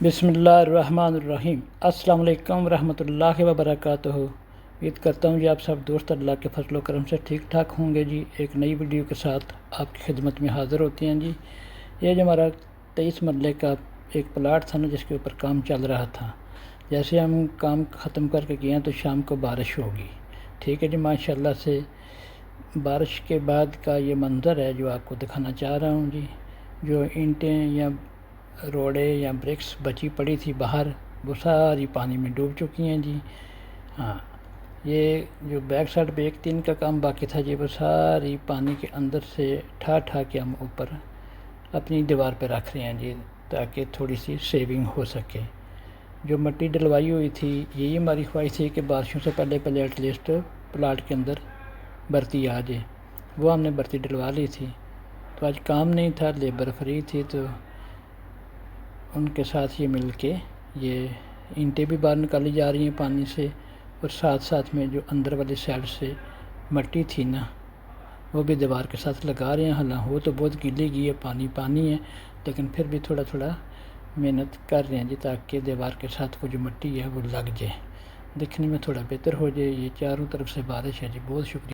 बिस्मिल्लाहिर्रहमानिर्रहीम। अस्सलाम वालेकुम रहमतुल्लाहि व बरकातुहू। उम्मीद करता हूँ जी आप सब दोस्त अल्लाह के फजल व करम से ठीक ठाक होंगे जी। एक नई वीडियो के साथ आपकी खिदमत में हाज़िर होते हैं जी। ये जो हमारा 23 मरले का एक प्लाट था ना, जिसके ऊपर काम चल रहा था, जैसे हम काम ख़त्म करके गए हैं तो शाम को बारिश होगी। ठीक है जी, माशाल्लाह से बारिश के बाद का ये मंज़र है जो आपको दिखाना चाह रहा हूँ जी। जो ईंटें या रोड़े या ब्रिक्स बची पड़ी थी बाहर, वो सारी पानी में डूब चुकी हैं जी। हाँ, ये जो बैक साइड पे 1-3 का काम बाकी था जी, वो सारी पानी के अंदर से ठा के हम ऊपर अपनी दीवार पे रख रहे हैं जी, ताकि थोड़ी सी सेविंग हो सके। जो मिट्टी डलवाई हुई थी, यही हमारी ख्वाहिश थी कि बारिशों से पहले पहले एटलीस्ट प्लाट के अंदर बर्ती आ जाए। वो हमने बर्ती डलवा ली थी। तो आज काम नहीं था, लेबर फ्री थी, तो उनके साथ ये मिल के ये ईंटें भी बाहर निकाली जा रही हैं पानी से, और साथ साथ में जो अंदर वाली साइड से मिट्टी थी ना, वो भी दीवार के साथ लगा रहे हैं। हालांकि वो तो बहुत गीली गई है, पानी पानी है, लेकिन फिर भी थोड़ा थोड़ा मेहनत कर रहे हैं जी, ताकि दीवार के साथ वो जो मिट्टी है वो लग जाए, दिखने में थोड़ा बेहतर हो जाए। ये चारों तरफ से बारिश है जी। बहुत शुक्रिया।